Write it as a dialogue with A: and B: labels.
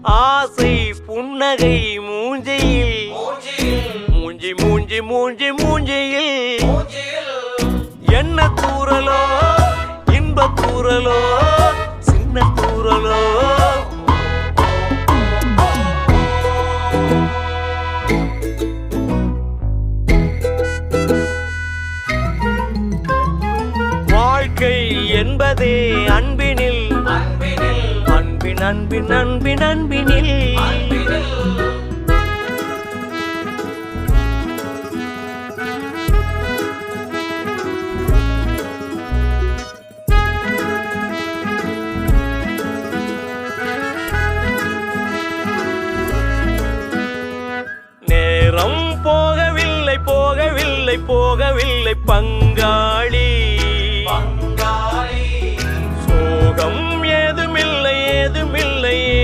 A: ஆசை புன்னகை மூஞ்சியில் மூஞ்சி மூஞ்சி மூஞ்சி மூஞ்சியில் என்ன தூரலோ இன்ப தூரலோ சின்ன தூரலோ வாழ்க்கை என்பதே அன்பினில் அன்பின் அன்பின் அன்பின் அன்பினில் நேரம் போகவில்லை போகவில்லை போகவில்லை பங்காளி